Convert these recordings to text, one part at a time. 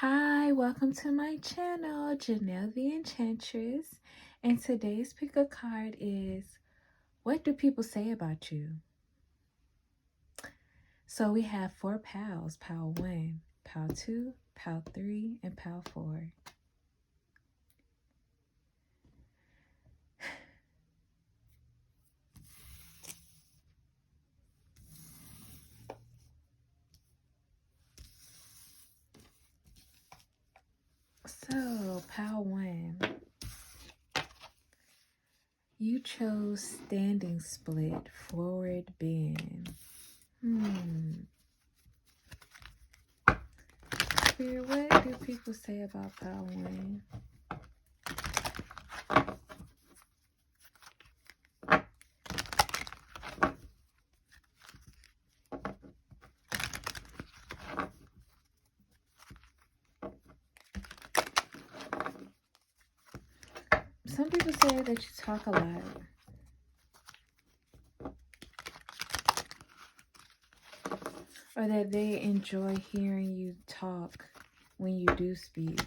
Hi, welcome to my channel, Janelle the Enchantress. And today's pick a card is, what do people say about you? So we have 4 pals, pal 1, pal 2, pal 3, and pal 4. So, pal 1, you chose standing split, forward bend. Spirit, what do people say about pal 1? Some people say that you talk a lot. Or that they enjoy hearing you talk when you do speak.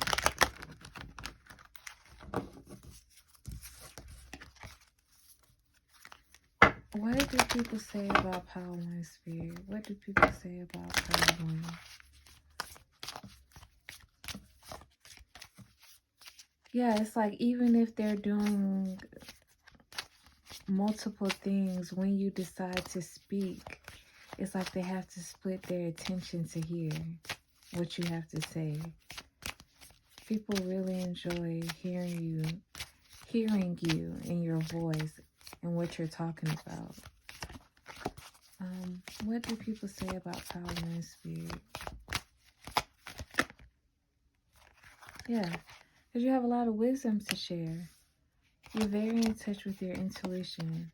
What do people say about Power 1 Spirit? What do people say about Power 1? Yeah, it's like even if they're doing multiple things, when you decide to speak, it's like they have to split their attention to hear what you have to say. People really enjoy hearing you and your voice and what you're talking about. What do people say about Power 1 Spirit? Yeah, because you have a lot of wisdom to share. You're very in touch with your intuition.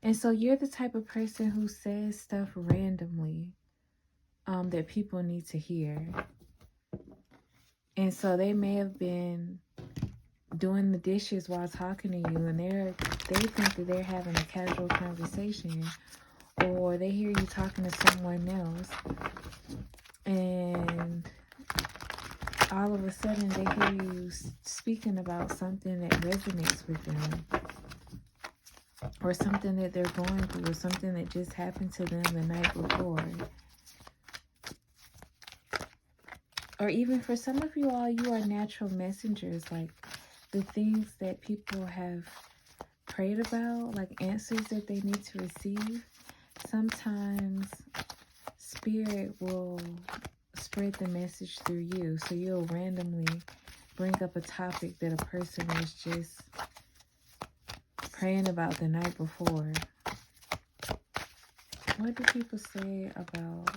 And so you're the type of person who says stuff randomly that people need to hear. And so they may have been doing the dishes while talking to you, and they think that they're having a casual conversation, or they hear you talking to someone else, and all of a sudden they hear you speaking about something that resonates with them, or something that they're going through, or something that just happened to them the night before. Or even for some of you all, you are natural messengers. Like the things that people have prayed about, like answers that they need to receive, sometimes Spirit will spread the message through you. So you'll randomly bring up a topic that a person was just praying about the night before. What do people say about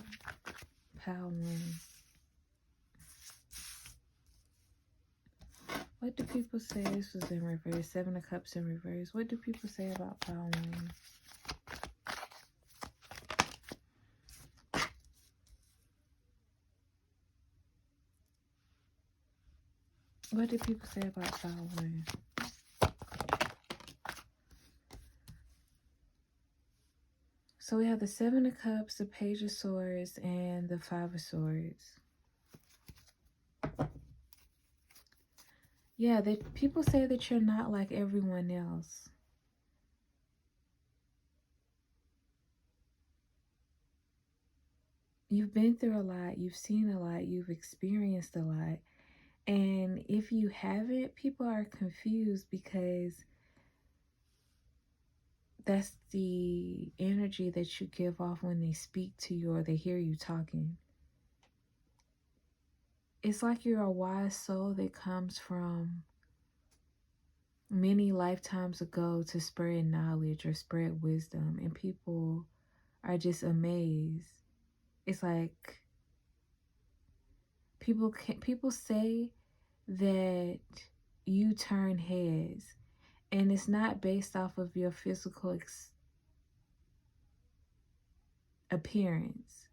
Pal 1? What do people say? This was in reverse. 7 of Cups in reverse. What do people say about Pal 1? What do people say about Pal 1? So we have the 7 of Cups, the Page of Swords, and the 5 of Swords. Yeah, people say that you're not like everyone else. You've been through a lot, you've seen a lot, you've experienced a lot. And if you haven't, people are confused because that's the energy that you give off when they speak to you or they hear you talking. It's like you're a wise soul that comes from many lifetimes ago to spread knowledge or spread wisdom, and people are just amazed. It's like people say that you turn heads, and it's not based off of your physical appearance.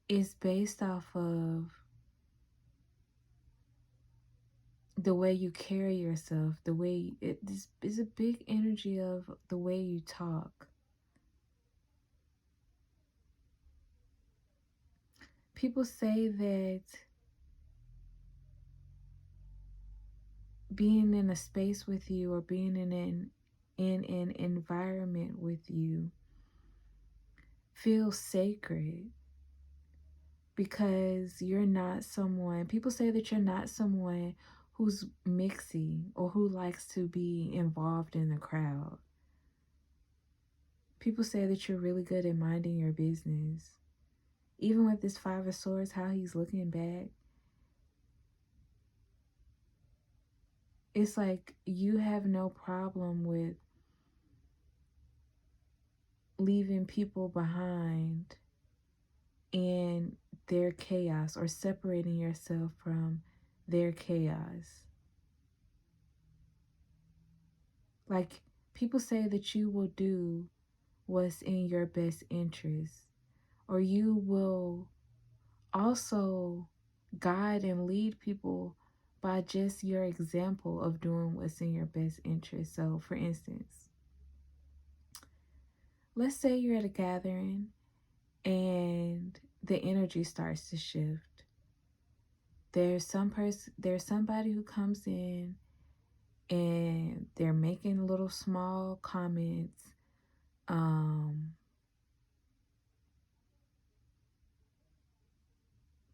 It's based off of the way you carry yourself, the way this is a big energy of the way you talk. People say that being in a space with you or being in an environment with you feels sacred, because you're not someone, people say that you're not someone who's mixy or who likes to be involved in the crowd. People say that you're really good at minding your business. Even with this Five of Swords, how he's looking back, it's like you have no problem with leaving people behind in their chaos or separating yourself from their chaos. Like, people say that you will do what's in your best interest, or you will also guide and lead people by just your example of doing what's in your best interest. So, for instance, let's say you're at a gathering and the energy starts to shift. There's somebody who comes in and they're making little small comments.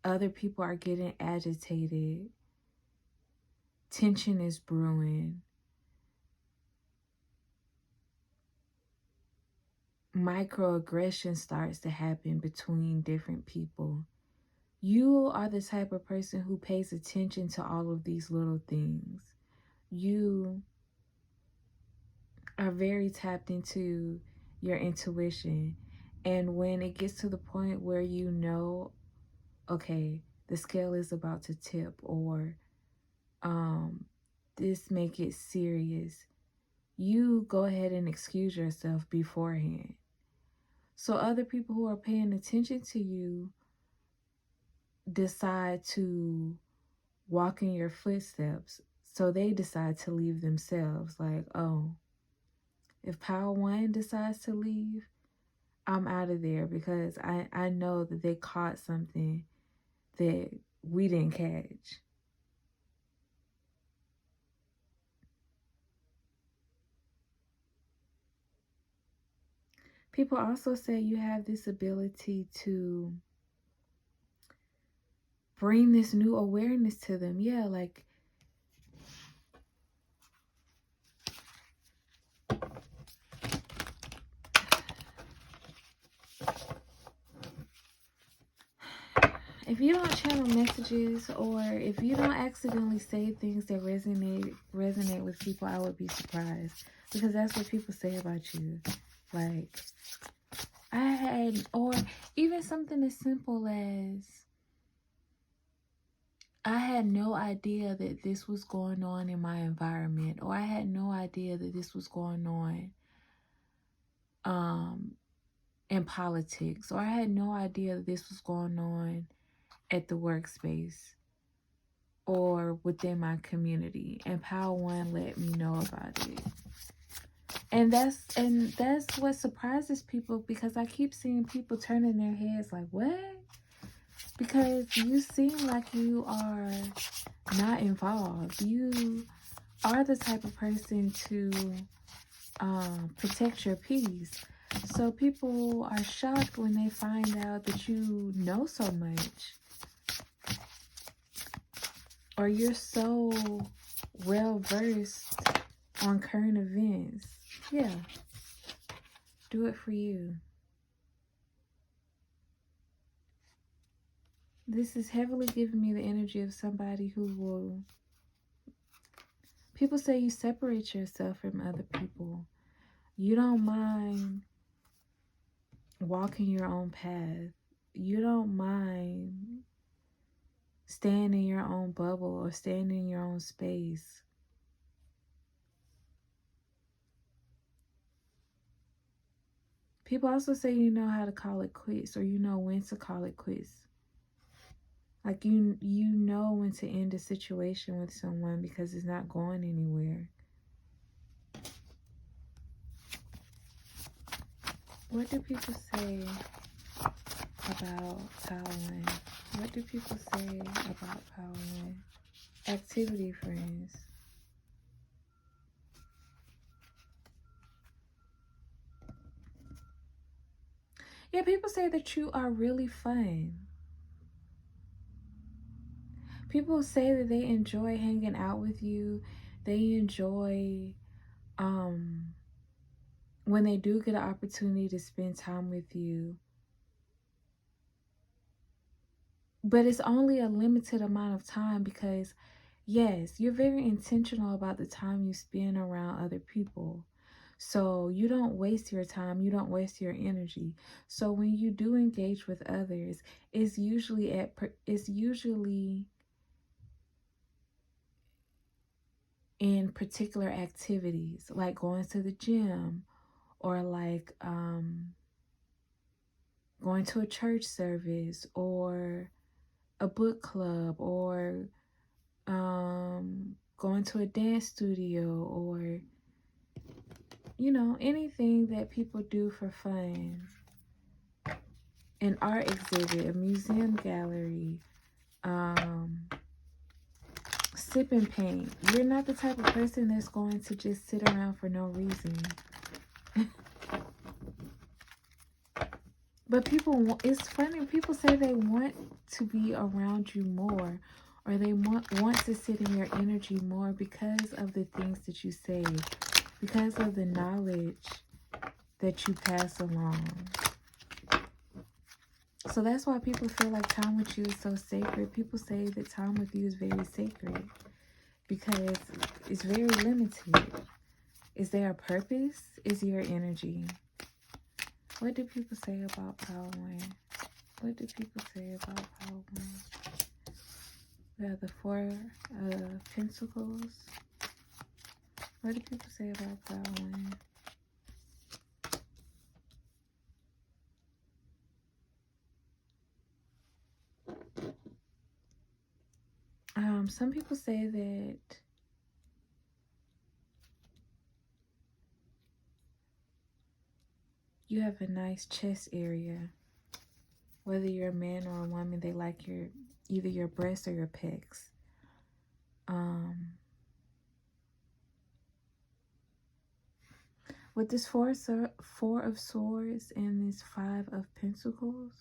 Other people are getting agitated. Tension is brewing. Microaggression starts to happen between different people. You are the type of person who pays attention to all of these little things. You are very tapped into your intuition. And when it gets to the point where you know, okay, the scale is about to tip, or this may get serious, you go ahead and excuse yourself beforehand. So other people who are paying attention to you decide to walk in your footsteps. So they decide to leave themselves. Like, oh, if Power One decides to leave, I'm out of there, because I know that they caught something that we didn't catch. People also say you have this ability to bring this new awareness to them. Yeah, like, if you don't channel messages, or if you don't accidentally say things that resonate with people, I would be surprised, because that's what people say about you. Like, or even something as simple as, I had no idea that this was going on in my environment, or I had no idea that this was going on in politics, or I had no idea that this was going on at the workspace or within my community, and Power One let me know about it. And that's what surprises people, because I keep seeing people turning their heads like, what? Because you seem like you are not involved. You are the type of person to protect your peace. So people are shocked when they find out that you know so much, or you're so well versed on current events. Yeah, do it for you. This is heavily giving me the energy of somebody who will... People say you separate yourself from other people. You don't mind walking your own path. You don't mind staying in your own bubble or staying in your own space. People also say you know how to call it quits, or you know when to call it quits. Like, you know when to end a situation with someone because it's not going anywhere. What do people say about Power One? What do people say about Power One? Activity friends. Yeah, people say that you are really fun. People say that they enjoy hanging out with you. They enjoy um when they do get an opportunity to spend time with you. But it's only a limited amount of time because, yes, you're very intentional about the time you spend around other people. So you don't waste your time, you don't waste your energy. So when you do engage with others, it's usually in particular activities like going to the gym or like going to a church service or a book club or going to a dance studio or anything that people do for fun, an art exhibit, a museum gallery, um sip and paint. You're not the type of person that's going to just sit around for no reason. But it's funny, people say they want to be around you more, or they want to sit in your energy more because of the things that you say, because of the knowledge that you pass along. So that's why people feel like time with you is so sacred. People say that time with you is very sacred because it's very limited. Is there a purpose? Is your energy? What do people say about power one? What do people say about power one? We have the Four of Pentacles. What do people say about power one? Some people say that you have a nice chest area. Whether you're a man or a woman, they like either your breasts or your pecs. With this Four of Swords and this Five of Pentacles,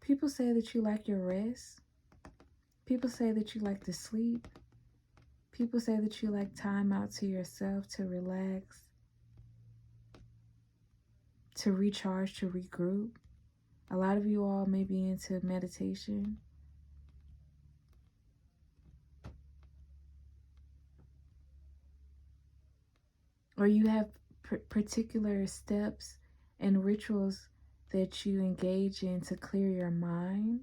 people say that you like your rest. People say that you like to sleep. People say that you like time out to yourself to relax, to recharge, to regroup. A lot of you all may be into meditation. Or you have particular steps and rituals that you engage in to clear your mind.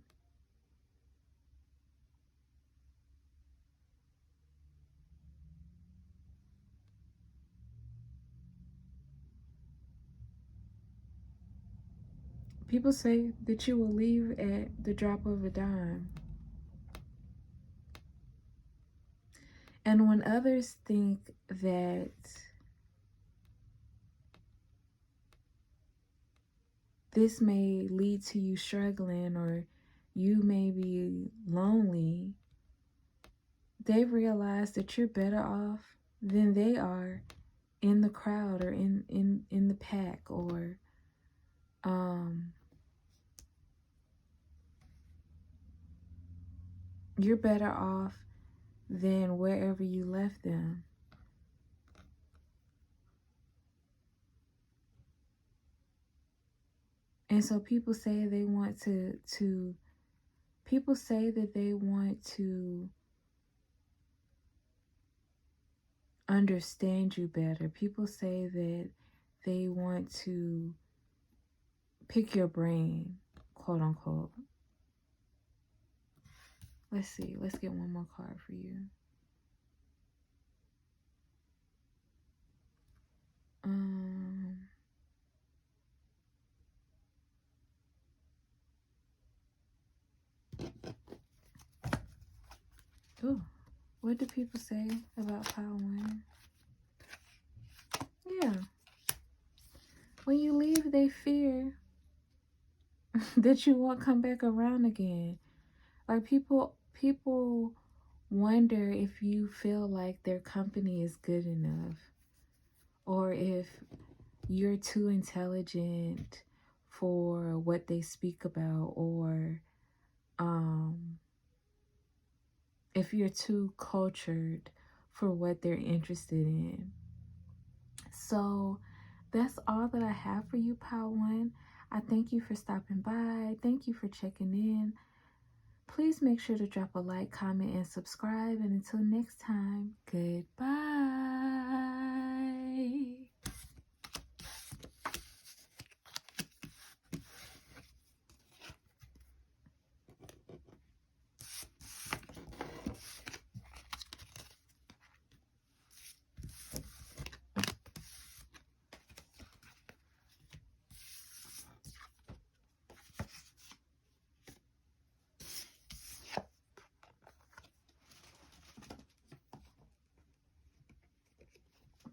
People say that you will leave at the drop of a dime. And when others think that this may lead to you struggling or you may be lonely, they realize that you're better off than they are in the crowd or in the pack or you're better off than wherever you left them. And so people say they want people say that they want to understand you better. People say that they want to pick your brain, quote unquote. Let's see. Let's get one more card for you. Oh, what do people say about power one? Yeah. When you leave, they fear that you won't come back around again. Like people wonder if you feel like their company is good enough, or if you're too intelligent for what they speak about, or if you're too cultured for what they're interested in. So that's all that I have for you, Pile One. I thank you for stopping by. Thank you for checking in. Please make sure to drop a like, comment, and subscribe. And until next time, goodbye.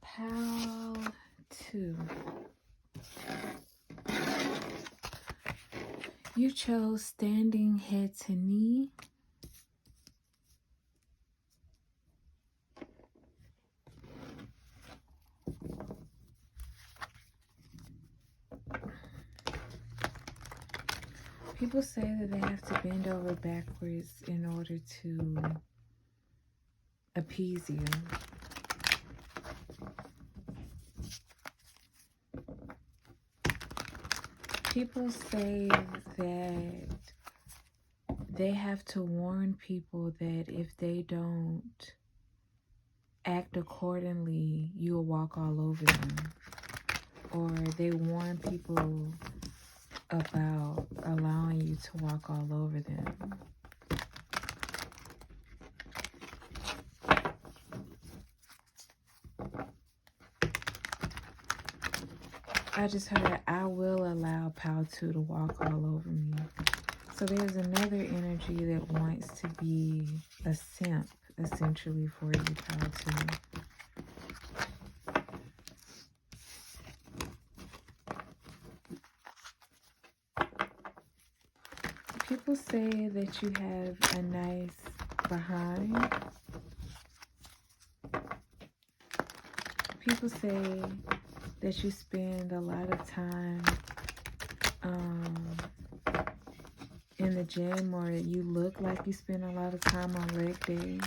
Pile 2. You chose standing head to knee. People say that they have to bend over backwards in order to appease you. People say that they have to warn people that if they don't act accordingly, you'll walk all over them. Or they warn people about allowing you to walk all over them. I just heard, I will allow Pile 2 to walk all over me. So there's another energy that wants to be a simp, essentially, for you, Pile 2. People say that you have a nice behind. People say that you spend a lot of time in the gym, or you look like you spend a lot of time on leg day.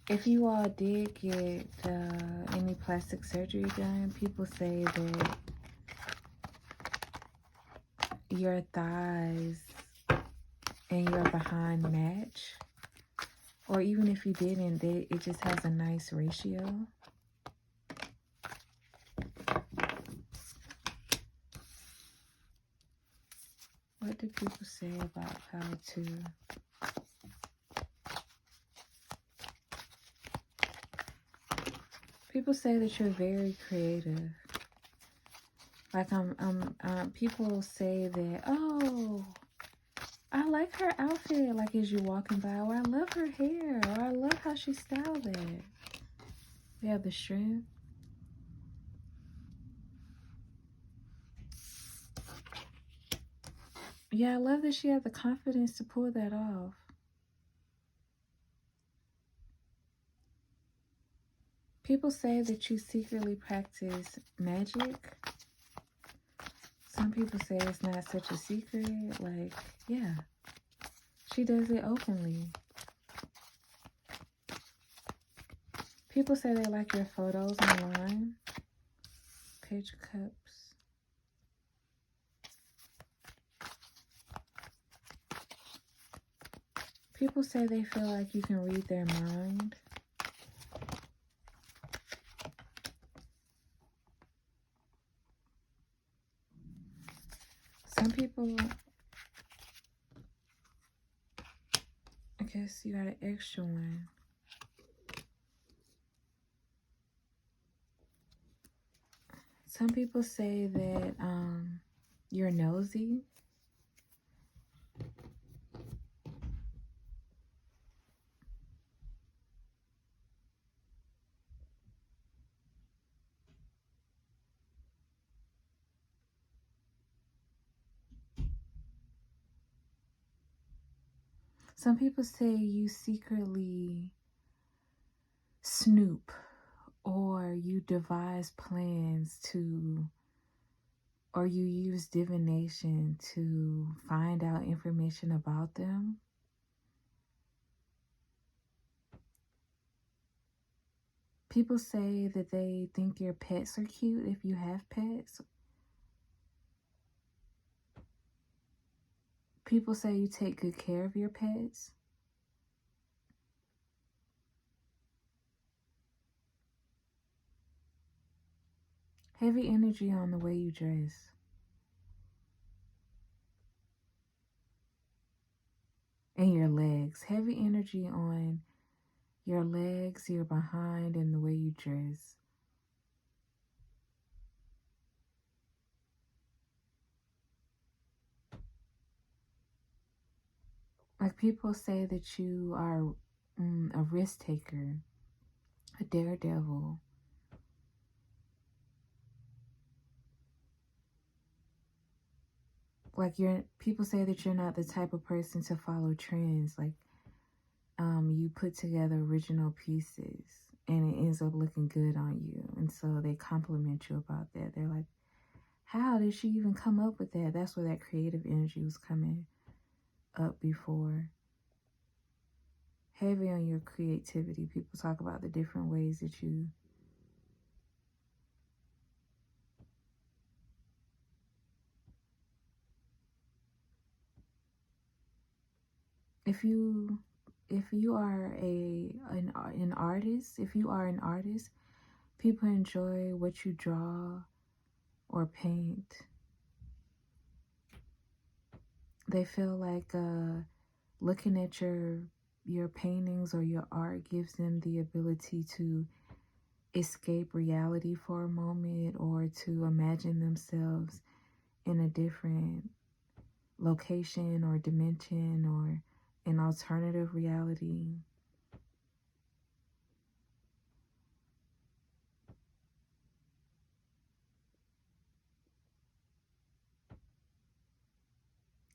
If you all did get any plastic surgery done, people say that your thighs and your behind match. Or even if you didn't, it just has a nice ratio. What do people say about Pile 2? People say that you're very creative. Like people say that, oh, I like her outfit, like as you're walking by, or I love her hair, or I love how she styled it. You have the strength. Yeah, I love that she had the confidence to pull that off. People say that you secretly practice magic. Some people say it's not such a secret. Like, yeah, she does it openly. People say they like your photos online. Page of Cups. People say they feel like you can read their mind. Some people, I guess you got an extra one. Some people say that you're nosy. Some people say you secretly snoop or you devise plans to, or you use divination to find out information about them. People say that they think your pets are cute if you have pets. People say you take good care of your pets. Heavy energy on the way you dress. And your legs. Heavy energy on your legs, your behind, and the way you dress. Like people say that you are a risk taker, a daredevil. Like people say that you're not the type of person to follow trends. Like you put together original pieces and it ends up looking good on you. And so they compliment you about that. They're like, how did she even come up with that? That's where that creative energy was coming up before. Heavy on your creativity. People talk about the different ways that you if you are an artist, if you are an artist, people enjoy what you draw or paint. They feel like looking at your paintings or your art gives them the ability to escape reality for a moment or to imagine themselves in a different location or dimension or an alternative reality.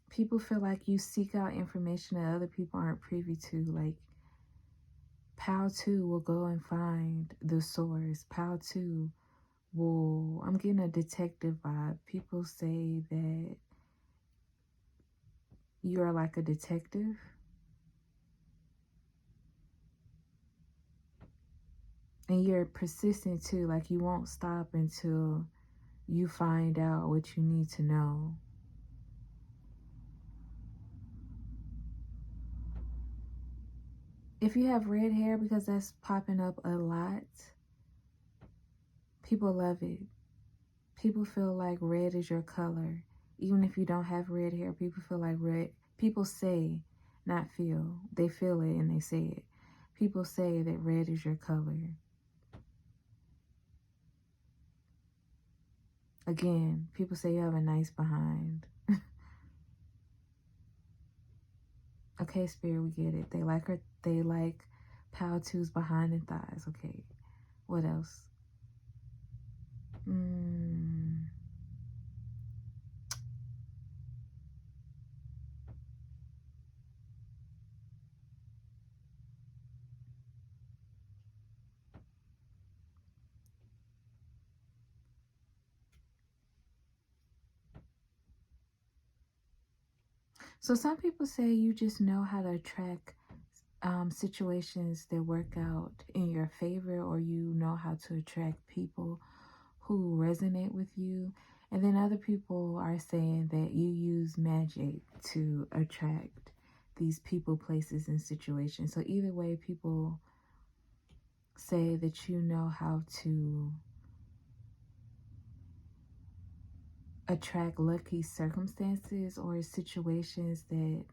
People feel like you seek out information that other people aren't privy to. Like, Pal 2 will go and find the source. Pal 2 will, I'm getting a detective vibe. People say that you are like a detective. And you're persistent too. Like, you won't stop until you find out what you need to know. If you have red hair, because that's popping up a lot, people love it. People feel like red is your color. Even if you don't have red hair, people feel like red. People say, not feel. They feel it and they say it. People say that red is your color. Again, people say you have a nice behind. Okay, Spirit, we get it. They like her. They like Pow 2's behind and thighs. Okay, what else? So some people say you just know how to attract situations that work out in your favor, or you know how to attract people who resonate with you. And then other people are saying that you use magic to attract these people, places, and situations. So either way, people say that you know how to attract lucky circumstances or situations that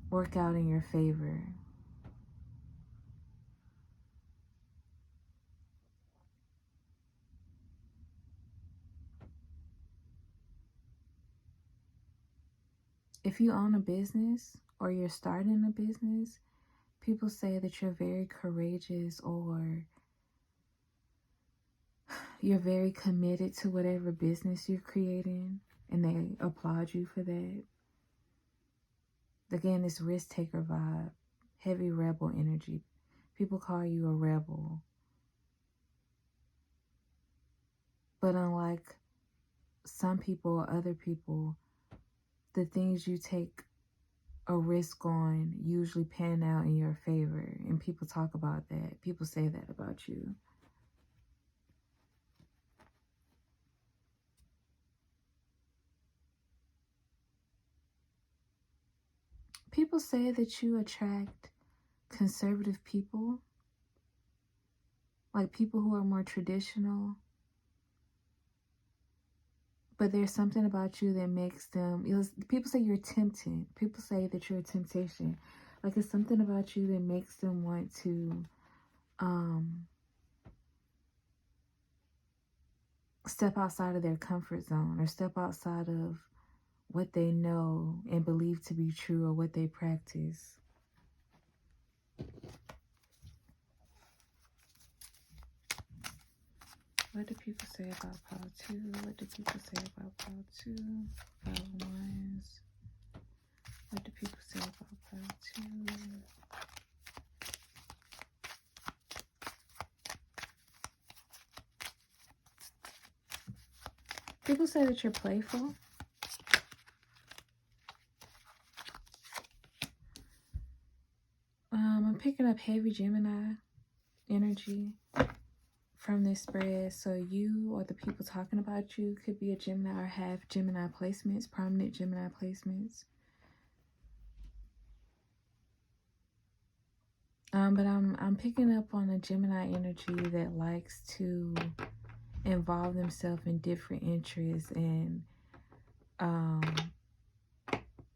work out in your favor. If you own a business or you're starting a business, people say that you're very courageous or you're very committed to whatever business you're creating, and they applaud you for that. Again, this risk taker vibe, heavy rebel energy. People call you a rebel. But unlike some people or other people, the things you take a risk on usually pan out in your favor. And people talk about that. People say that about you. People say that you attract conservative people, like people who are more traditional. But there's something about you that makes them, people say you're tempting. People say that you're a temptation. Like it's something about you that makes them want to step outside of their comfort zone or step outside of what they know and believe to be true or what they practice. What do people say about pile 2? What do people say about pile 2? Pile 1s. What do people say about pile 2? People say that you're playful. I'm picking up heavy Gemini energy from this spread. So you or the people talking about you could be a Gemini or have Gemini placements, prominent Gemini placements. But I'm picking up on a Gemini energy that likes to involve themselves in different interests and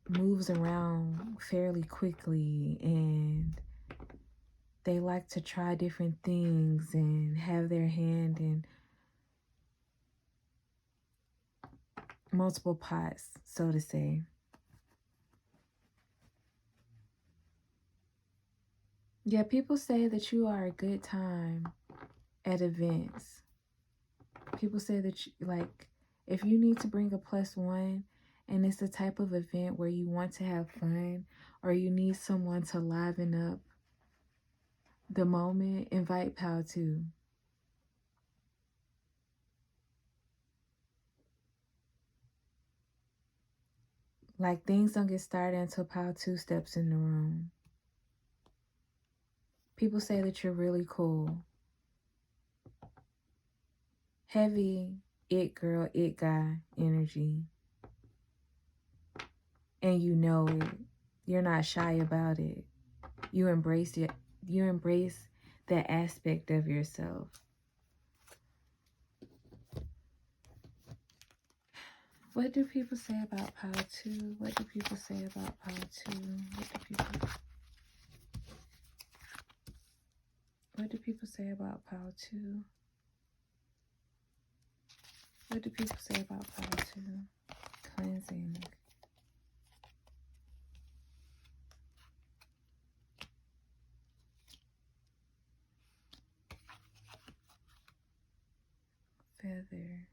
moves around fairly quickly, and they like to try different things and have their hand in multiple pots, so to say. Yeah, people say that you are a good time at events. People say that you, like, if you need to bring a +1 and it's the type of event where you want to have fun or you need someone to liven up the moment, invite pal 2. Like, things don't get started until pile 2 steps in the room. People say that you're really cool. Heavy it girl, it guy energy. And you know it. You're not shy about it. You embrace it. You embrace that aspect of yourself. What do people say about pile 2? What do people say about pile 2? What do people say about pile 2? What do people say about pile 2? Cleansing. Feather.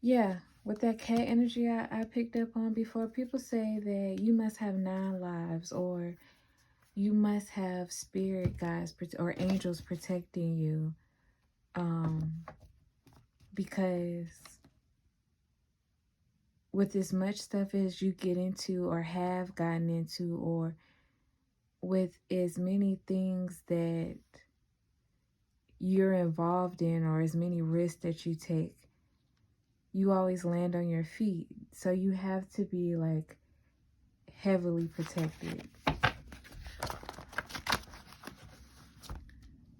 Yeah, with that cat energy I picked up on before, people say that you must have 9 lives, or you must have spirit guides or angels protecting you, because with as much stuff as you get into or have gotten into, or with as many things that you're involved in or as many risks that you take, you always land on your feet. So you have to be like heavily protected.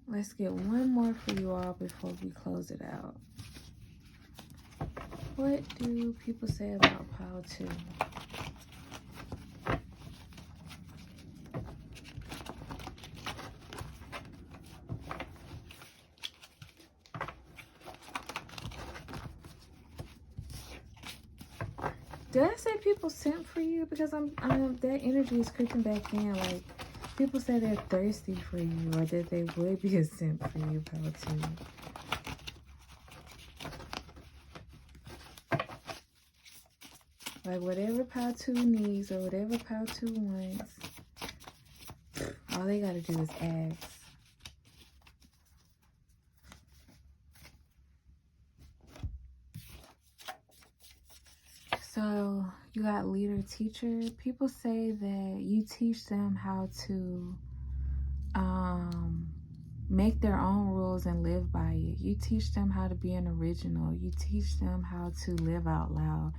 Let's get one more for you all before we close it out. What do people say about pile 2? Did I say people sent for you? Because I'm that energy is creeping back in. Like, People say they're thirsty for you, or that they would be a simp for you, Pile 2. Like, whatever Pile 2 needs, or whatever Pile 2 wants, all they gotta do is ask. So, you got leader, teacher. People say that you teach them how to make their own rules and live by it. You teach them how to be an original. You teach them how to live out loud.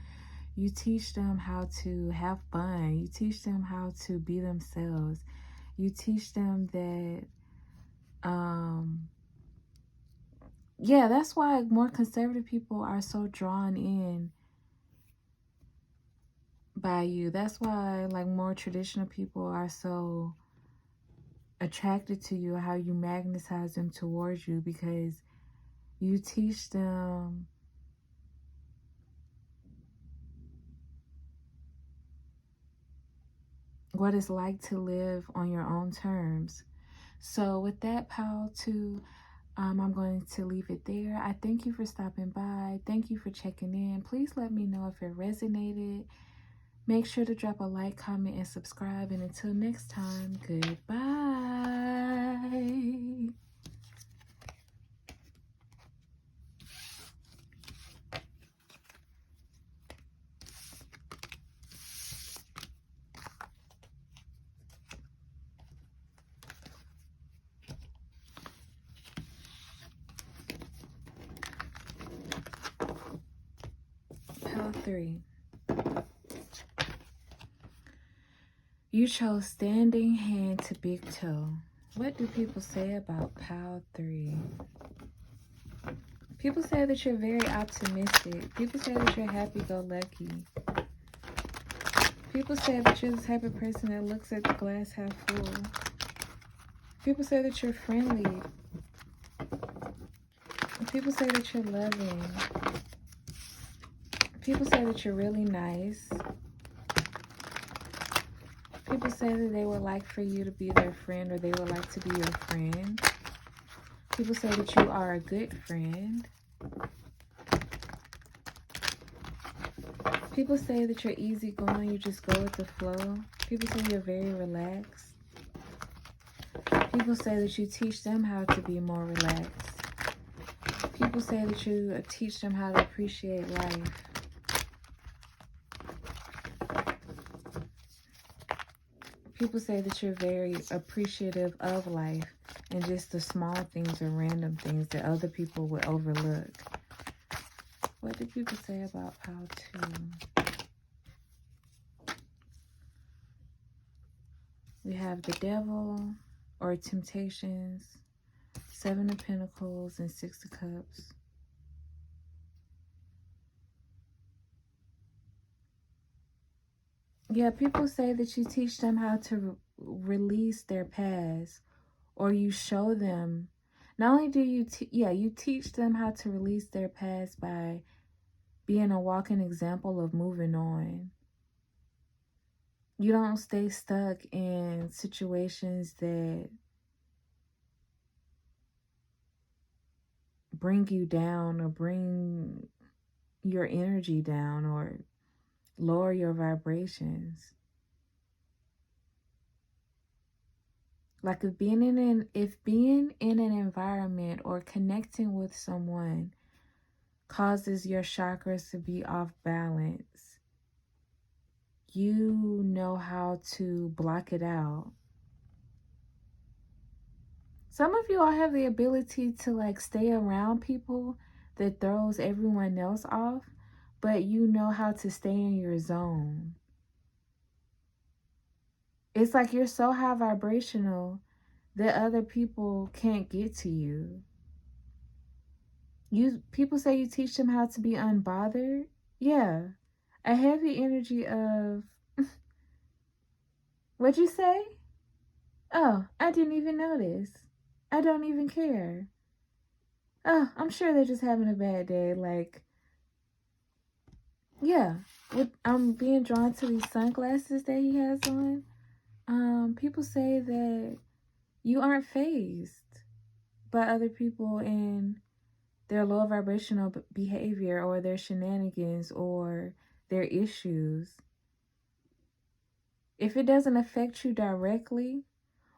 You teach them how to have fun. You teach them how to be themselves. You teach them that, yeah, that's why more conservative people are so drawn in by you. That's why, like, more traditional people are so attracted to you, how you magnetize them towards you, because you teach them what it's like to live on your own terms. So with that, Pile 2, I'm going to leave it there. I thank you for stopping by. Thank you for checking in. Please let me know if it resonated. Make sure to drop a like, comment, and subscribe. And until next time, goodbye. Pile 3. You chose standing hand to big toe. What do people say about Pile 3? People say that you're very optimistic. People say that you're happy-go-lucky. People say that you're the type of person that looks at the glass half full. People say that you're friendly. People say that you're loving. People say that you're really nice. People say that they would like for you to be their friend, or they would like to be your friend. People say that you are a good friend. People say that you're easygoing, you just go with the flow. People say you're very relaxed. People say that you teach them how to be more relaxed. People say that you teach them how to appreciate life. People say that you're very appreciative of life and just the small things or random things that other people would overlook. What do people say about Pile 2? We have the Devil, or Temptations, 7 of Pentacles, and 6 of Cups. Yeah, people say that you teach them how to release their past, or you show them. Not only do you, you teach them how to release their past by being a walking example of moving on. You don't stay stuck in situations that bring you down, or bring your energy down, or lower your vibrations. Like, if being in an environment or connecting with someone causes your chakras to be off balance, you know how to block it out. Some of you all have the ability to, like, stay around people that throws everyone else off, but you know how to stay in your zone. It's like you're so high vibrational that other people can't get to you. People say you teach them how to be unbothered. Yeah. A heavy energy of what'd you say? Oh, I didn't even notice. I don't even care. Oh, I'm sure they're just having a bad day. Like, yeah. I'm being drawn to these sunglasses that he has on. People say that you aren't phased by other people and their low vibrational behavior or their shenanigans or their issues. If it doesn't affect you directly,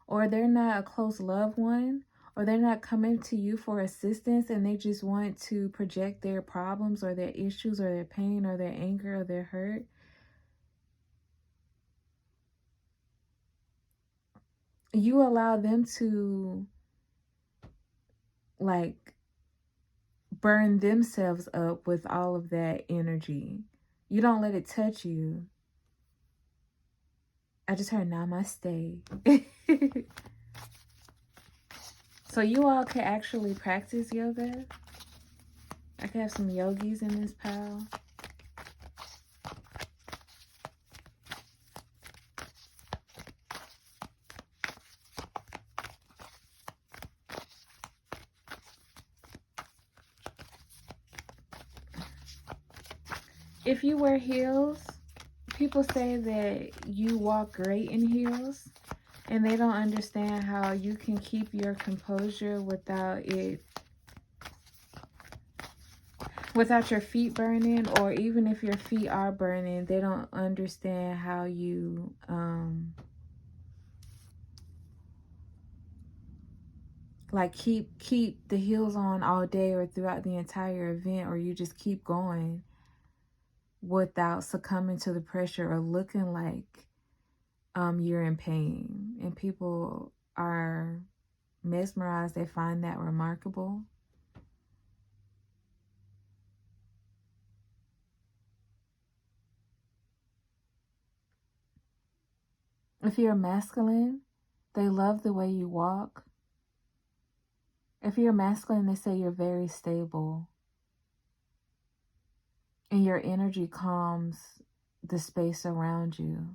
or they're not a close loved one, or they're not coming to you for assistance and they just want to project their problems or their issues or their pain or their anger or their hurt, you allow them to like burn themselves up with all of that energy. You don't let it touch you. I just heard namaste. So you all can actually practice yoga. I could have some yogis in this pile. If you wear heels, people say that you walk great in heels, and they don't understand how you can keep your composure without your feet burning, or even if your feet are burning, they don't understand how you like keep the heels on all day or throughout the entire event, or you just keep going without succumbing to the pressure or looking like you're in pain. And people are mesmerized. They find that remarkable. If you're masculine, they love the way you walk. If you're masculine, they say you're very stable. And your energy calms the space around you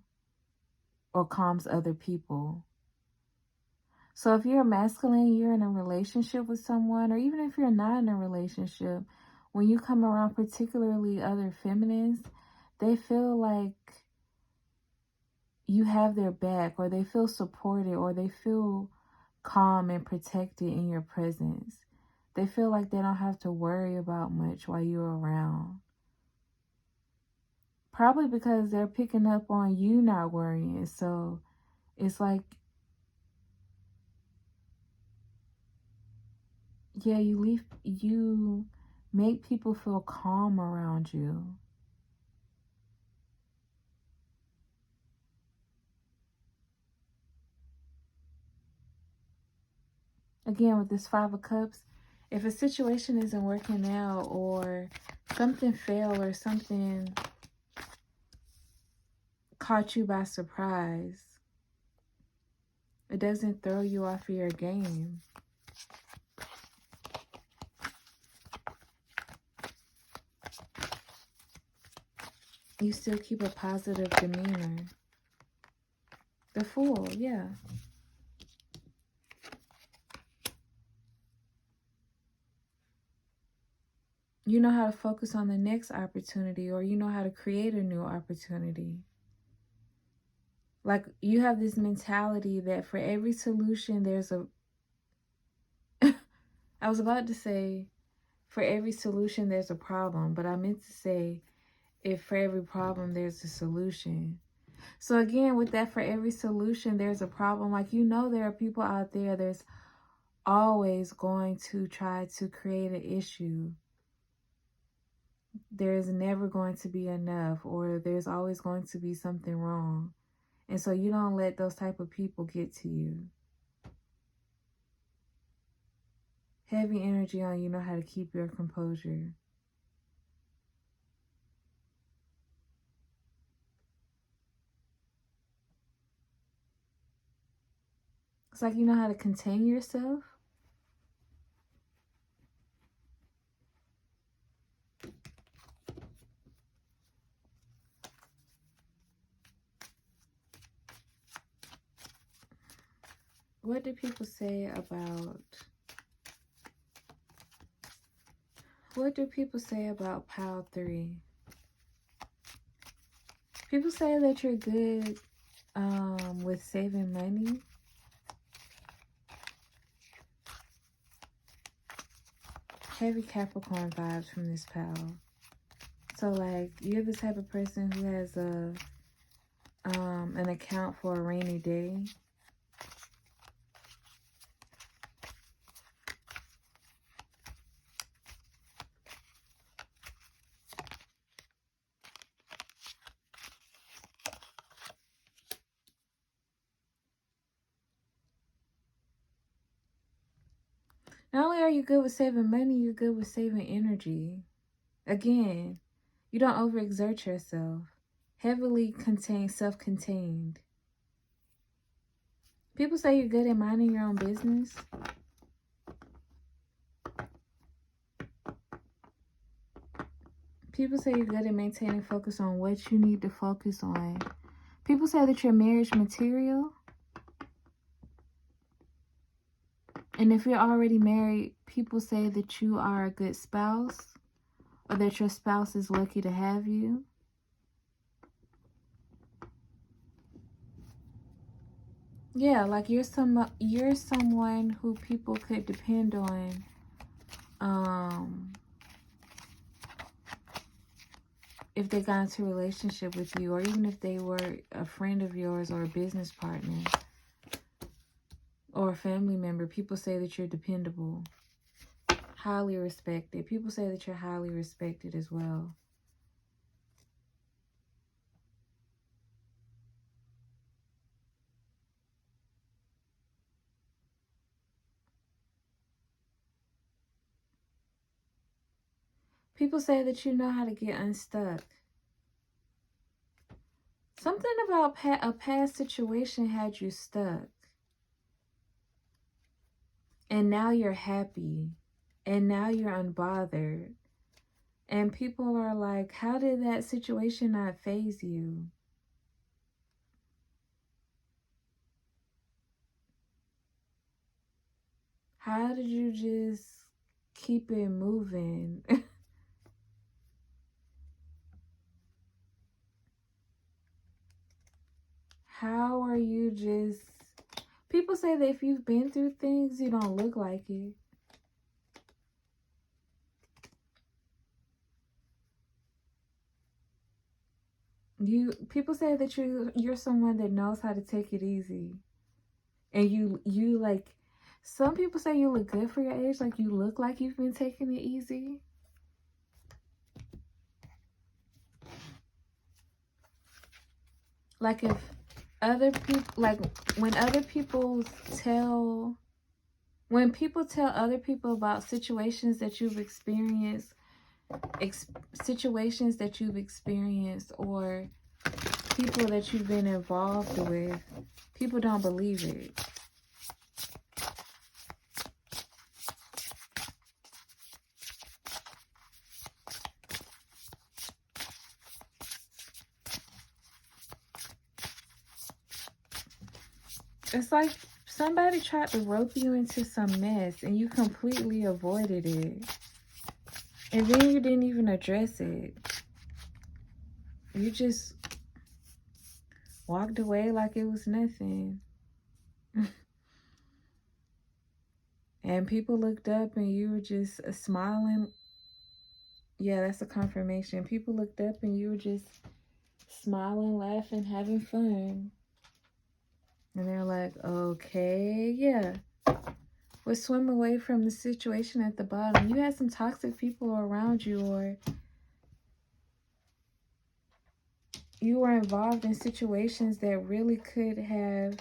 or calms other people. So if you're masculine, you're in a relationship with someone, or even if you're not in a relationship, when you come around particularly other feminines, they feel like you have their back, or they feel supported, or they feel calm and protected in your presence. They feel like they don't have to worry about much while you're around. Probably because they're picking up on you not worrying. So it's like, yeah, you make people feel calm around you. Again, with this Five of Cups, if a situation isn't working out, or something failed, or something caught you by surprise, it doesn't throw you off of your game. You still keep a positive demeanor. The Fool, yeah. You know how to focus on the next opportunity, or you know how to create a new opportunity. Like, you have this mentality that for every solution, there's a... I was about to say, for every solution, there's a problem. But I meant to say, if for every problem, there's a solution. So again, with that, for every solution, there's a problem. Like, you know, there are people out there that's always going to try to create an issue. There's never going to be enough, or there's always going to be something wrong. And so you don't let those type of people get to you. Heavy energy on, you know how to keep your composure. It's like you know how to contain yourself. What do people say about... What do people say about pile 3? People say that you're good with saving money. Heavy Capricorn vibes from this pal. So like you're the type of person who has an account for a rainy day. Not only are you good with saving money, you're good with saving energy. Again, you don't overexert yourself. Heavily contained, self-contained. People say you're good at minding your own business. People say you're good at maintaining focus on what you need to focus on. People say that you're marriage material. And if you're already married, people say that you are a good spouse or that your spouse is lucky to have you. Yeah, like you're someone who people could depend on. If they got into a relationship with you, or even if they were a friend of yours or a business partner or a family member, people say that you're dependable, highly respected. People say that you're highly respected as well. People say that you know how to get unstuck. Something about a past situation had you stuck. And now you're happy. And now you're unbothered. And people are like, how did that situation not faze you? How did you just keep it moving? How are you just... People say that if you've been through things, you don't look like it. People say that you're someone that knows how to take it easy. And you like... Some people say you look good for your age. Like you look like you've been taking it easy. Like if other people... Like when people tell other people about situations that you've experienced, or people that you've been involved with, people don't believe it. It's like somebody tried to rope you into some mess and you completely avoided it. And then you didn't even address it. You just walked away like it was nothing. And people looked up and you were just smiling. Yeah, that's a confirmation. People looked up and you were just smiling, laughing, having fun. And they're like, okay, yeah. We'll swim away from the situation at the bottom. You had some toxic people around you, or you were involved in situations that really could have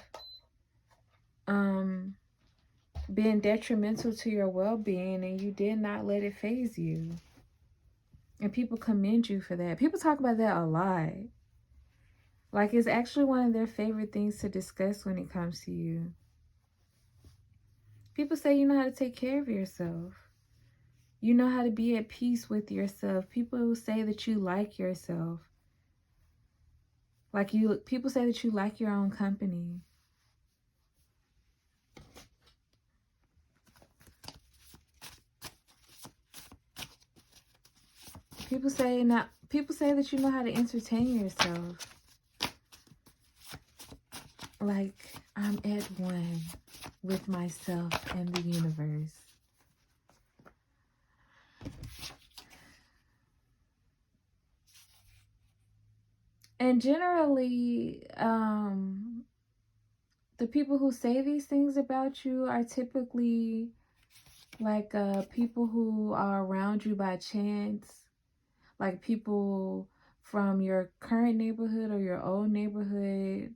been detrimental to your well-being, and you did not let it faze you. And people commend you for that. People talk about that a lot. Like it's actually one of their favorite things to discuss when it comes to you. People say you know how to take care of yourself. You know how to be at peace with yourself. People say that you like yourself. People say that you like your own company. People say that you know how to entertain yourself. like I'm at one with myself and the universe. And generally, the people who say these things about you are typically like people who are around you by chance, like people from your current neighborhood or your old neighborhood.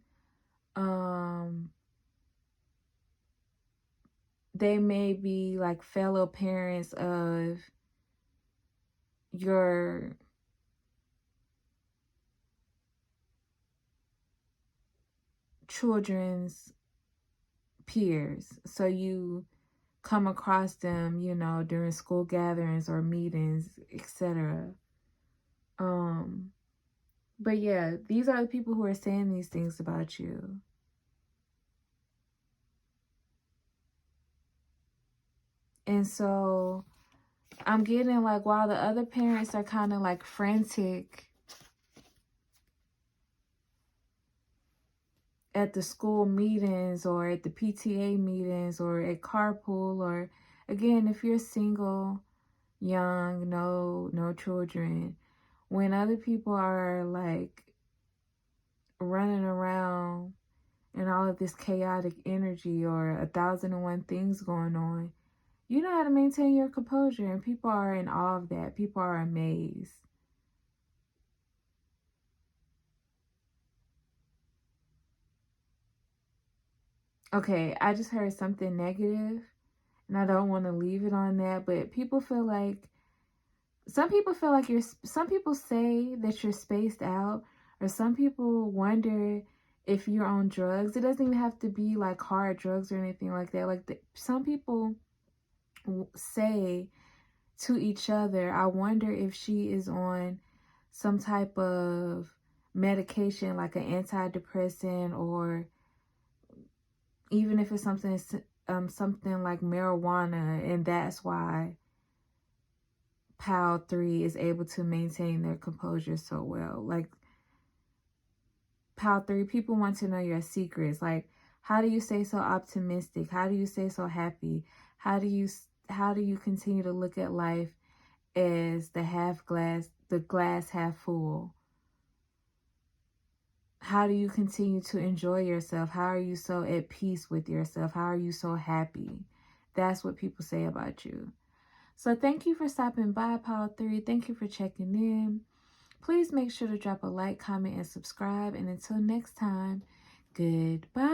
They may be like fellow parents of your children's peers. So you come across them, you know, during school gatherings or meetings, etc. But yeah, these are the people who are saying these things about you. And so I'm getting like, while the other parents are kind of like frantic at the school meetings or at the PTA meetings or at carpool, or again, if you're single, young, no children, when other people are like running around and all of this chaotic energy or 1,001 things going on, you know how to maintain your composure, and people are in awe of that. People are amazed. Okay, I just heard something negative, and I don't want to leave it on that, but people feel like, some people say that you're spaced out, or some people wonder if you're on drugs. It doesn't even have to be like hard drugs or anything like that. Like some people say to each other, I wonder if she is on some type of medication, like an antidepressant, or even if it's something like marijuana, and that's why PAL 3 is able to maintain their composure so well. Like PAL 3, people want to know your secrets. Like, how do you stay so optimistic? How do you stay so happy? How do you continue to look at life as the glass half full? How do you continue to enjoy yourself? How are you so at peace with yourself? How are you so happy? That's what people say about you. So thank you for stopping by, PAL 3. Thank you for checking in. Please make sure to drop a like, comment, and subscribe. And until next time, goodbye.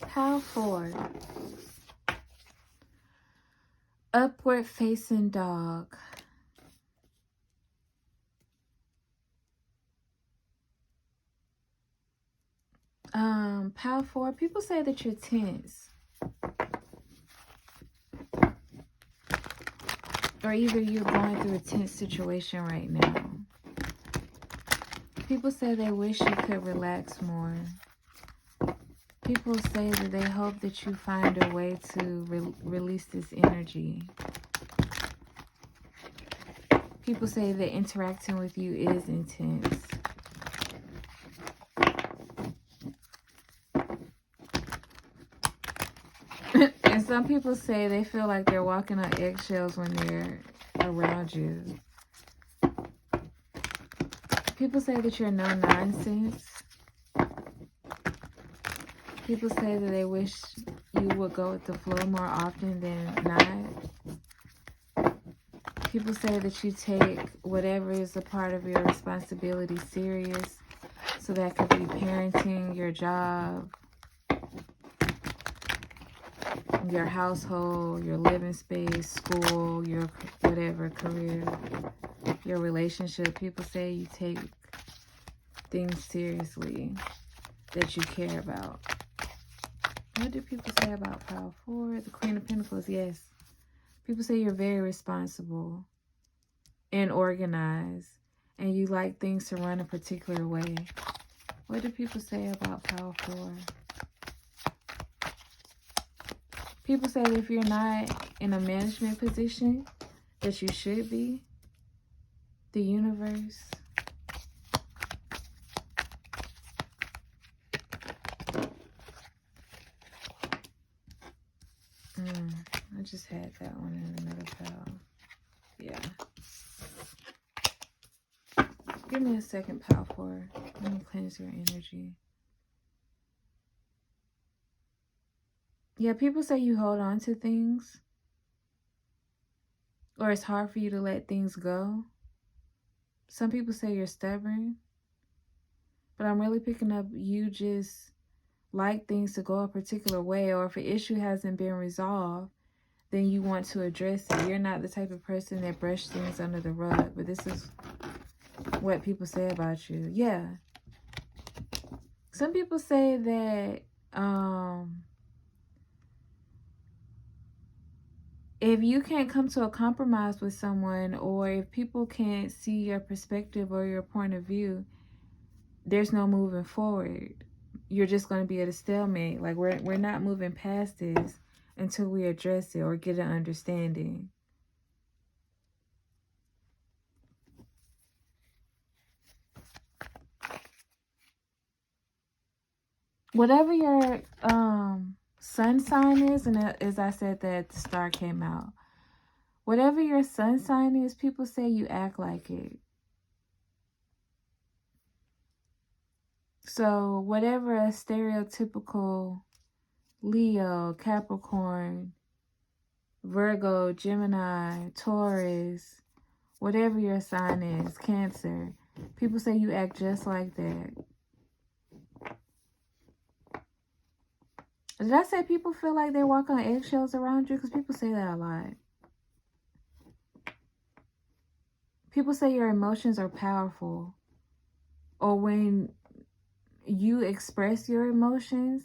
PAL 4. Upward facing dog. PAL 4, people say that you're tense. Or either you're going through a tense situation right now. People say they wish you could relax more. People say that they hope that you find a way to release this energy. People say that interacting with you is intense. And some people say they feel like they're walking on eggshells when they're around you. People say that you're no nonsense. People say that they wish you would go with the flow more often than not. People say that you take whatever is a part of your responsibility serious. So that could be parenting, your job, your household, your living space, school, your whatever, career, your relationship. People say you take things seriously that you care about. What do people say about PAL 4? The Queen of Pentacles, yes. People say you're very responsible. and organized, and you like things to run a particular way. What do people say about Power 4? People say that if you're not in a management position, that you should be. The universe. I just had that one in another pile. Yeah. Give me a second, Power 4. Let me cleanse your energy. Yeah, people say you hold on to things, or it's hard for you to let things go. Some people say you're stubborn, but I'm really picking up you just like things to go a particular way, or if an issue hasn't been resolved, then you want to address it. You're not the type of person that brushes things under the rug, but this is what people say about you. Yeah. Some people say that if you can't come to a compromise with someone, or if people can't see your perspective or your point of view, there's no moving forward. You're just going to be at a stalemate. Like, we're not moving past this until we address it or get an understanding. Whatever your sun sign is, and as I said that the star came out, whatever your sun sign is, people say you act like it. So whatever a stereotypical Leo, Capricorn, Virgo, Gemini, Taurus, whatever your sign is, Cancer, people say you act just like that. Did I say people feel like they walk on eggshells around you? Because people say that a lot. People say your emotions are powerful. Or when you express your emotions,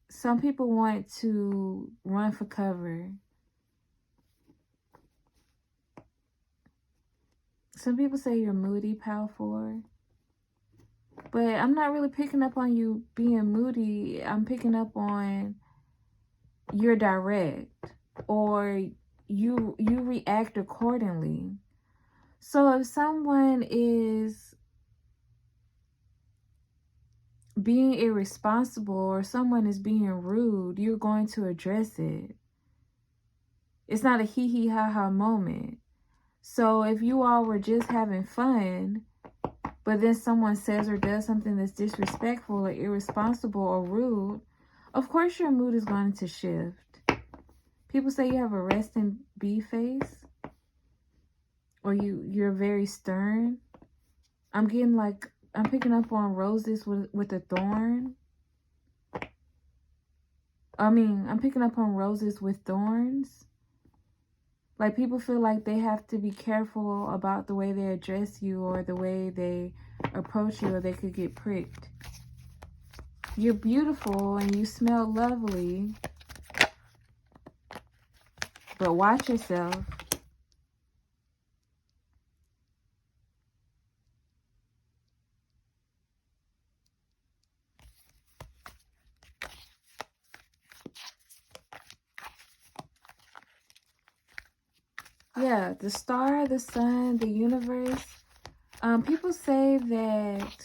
some people want to run for cover. Some people say you're moody, Power 4. But I'm not really picking up on you being moody. I'm picking up on you're direct, or you react accordingly. So if someone is being irresponsible or someone is being rude, you're going to address it. It's not a hee hee ha ha moment. So if you all were just having fun, but then someone says or does something that's disrespectful or irresponsible or rude, of course your mood is going to shift. People say you have a resting bee face, or you're very stern. I'm picking up on roses with a thorn. I'm picking up on roses with thorns. Like, people feel like they have to be careful about the way they address you or the way they approach you, or they could get pricked. You're beautiful and you smell lovely, but watch yourself. Yeah, the star, the sun, the universe. People say that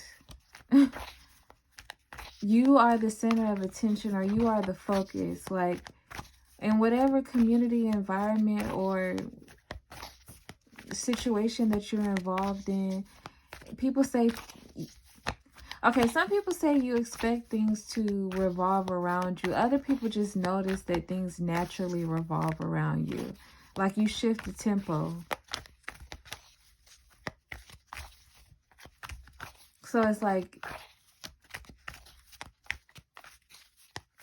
you are the center of attention, or you are the focus. Like, in whatever community, environment, or situation that you're involved in, people say, okay, some people say you expect things to revolve around you. Other people just notice that things naturally revolve around you. Like, you shift the tempo. So it's like,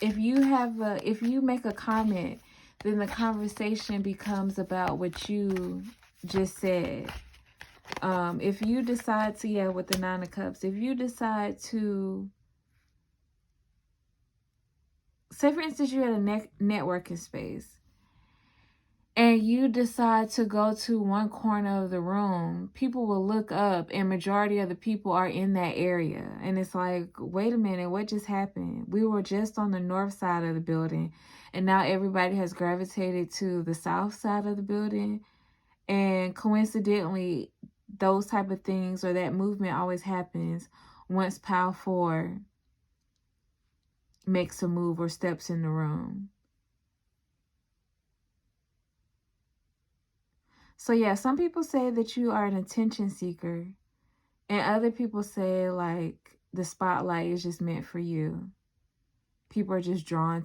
if you make a comment, then the conversation becomes about what you just said. If you decide to, with the 9 of Cups, if you decide to, say for instance, you're at a networking space, and you decide to go to one corner of the room, people will look up and majority of the people are in that area. And it's like, wait a minute, what just happened? We were just on the north side of the building and now everybody has gravitated to the south side of the building. And coincidentally, those type of things or that movement always happens once Power 4 makes a move or steps in the room. So yeah, some people say that you are an attention seeker, and other people say like the spotlight is just meant for you. People are just drawn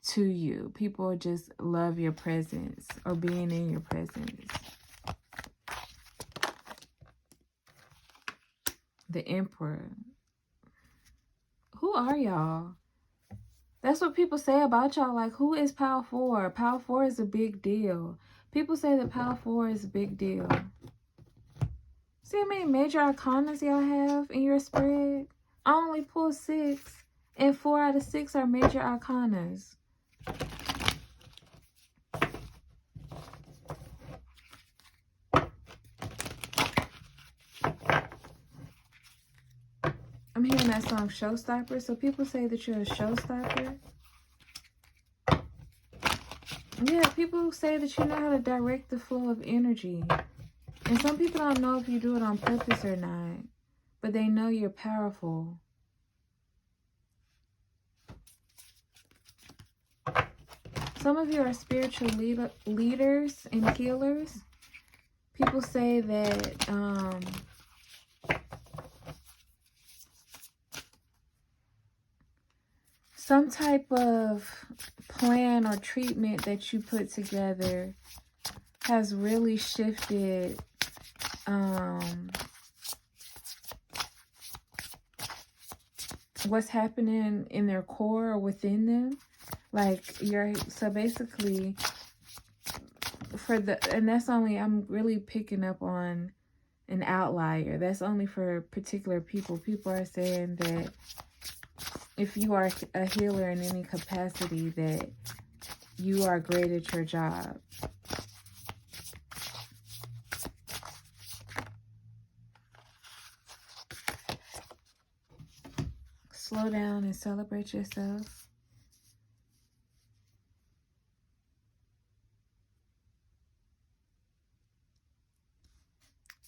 to you. People just love your presence or being in your presence. The Emperor. Who are y'all? That's what people say about y'all. Like, who is Power 4? Power 4 is a big deal. People say that Power 4 is a big deal. See how many major arcanas y'all have in your spread? I only pulled 6, and 4 out of 6 are major arcanas. I'm hearing that song Showstopper. So people say that you're a showstopper. Yeah, people say that you know how to direct the flow of energy. And some people don't know if you do it on purpose or not, but they know you're powerful. Some of you are spiritual leaders and healers. People say that some type of plan or treatment that you put together has really shifted what's happening in their core or within them. Like so basically and that's only, I'm really picking up on an outlier. That's only for particular people. People are saying that if you are a healer in any capacity, that you are great at your job. Slow down and celebrate yourself.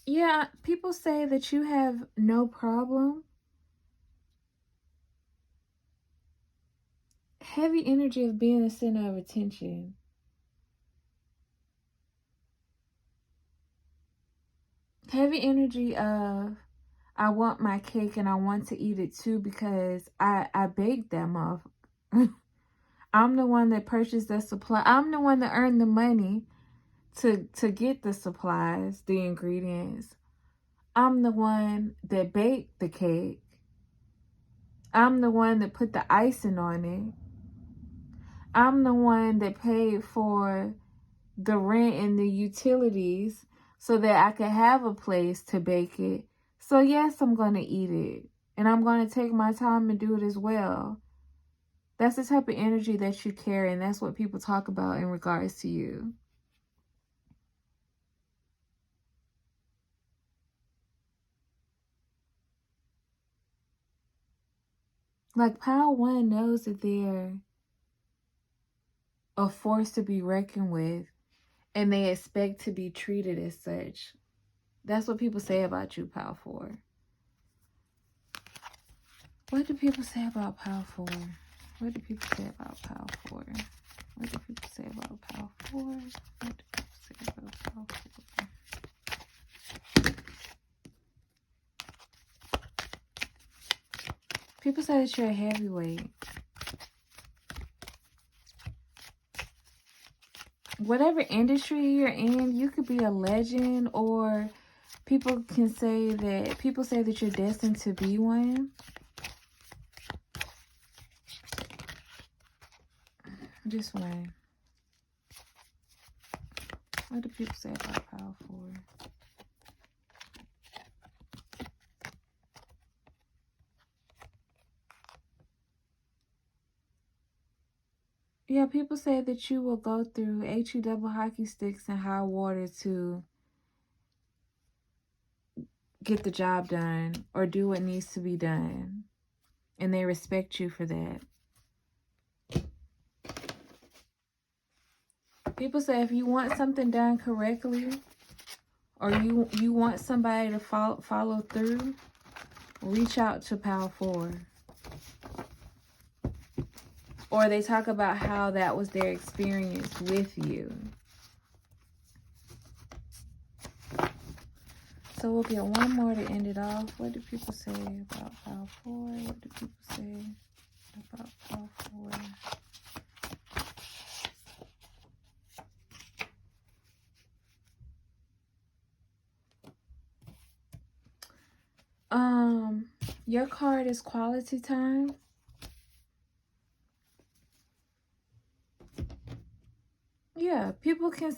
Yeah, people say that you have no problem. Heavy energy of being the center of attention. Heavy energy of, I want my cake and I want to eat it too because I baked that motherfucker. I'm the one that purchased the supply. I'm the one that earned the money to get the supplies, the ingredients. I'm the one that baked the cake. I'm the one that put the icing on it. I'm the one that paid for the rent and the utilities so that I could have a place to bake it. So yes, I'm going to eat it. And I'm going to take my time and do it as well. That's the type of energy that you carry, and that's what people talk about in regards to you. Like, Power 1 knows that they're a force to be reckoned with, and they expect to be treated as such. That's what people say about you, Power 4. What do people say about Power 4? What do people say about Power 4? What do people say about Power 4? What do people say about Power 4? People say that you're a heavyweight. Whatever industry you're in, you could be a legend, or people say that you're destined to be one. Just one. What do people say about Power 4? Yeah, people say that you will go through HE double hockey sticks and high water to get the job done or do what needs to be done. And they respect you for that. People say if you want something done correctly, or you want somebody to follow through, reach out to Power 4. Or they talk about how that was their experience with you. So we'll get one more to end it off. What do people say about Power 4? What do people say about Power 4? Your card is quality time. Yeah, people say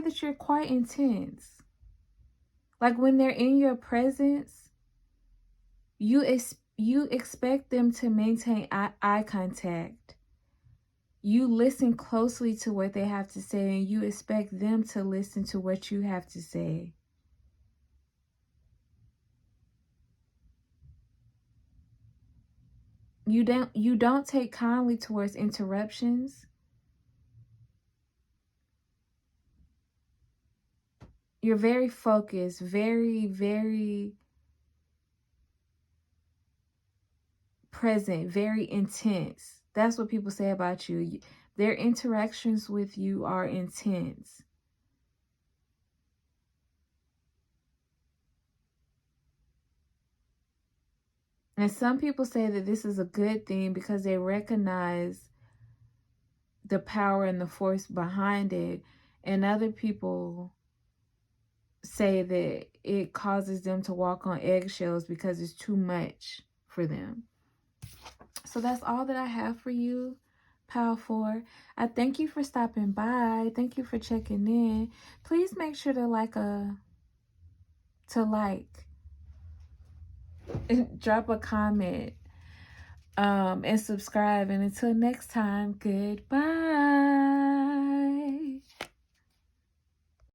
that you're quite intense. Like when they're in your presence, you expect them to maintain eye contact. You listen closely to what they have to say, and you expect them to listen to what you have to say. You don't take kindly towards interruptions. You're very focused, very, very present, very intense. That's what people say about you. Their interactions with you are intense. And some people say that this is a good thing because they recognize the power and the force behind it. And other people say that it causes them to walk on eggshells because it's too much for them. So that's all that I have for you, Power 4. I thank you for stopping by. Thank you for checking in. Please make sure to drop a comment, and subscribe. And until next time, goodbye.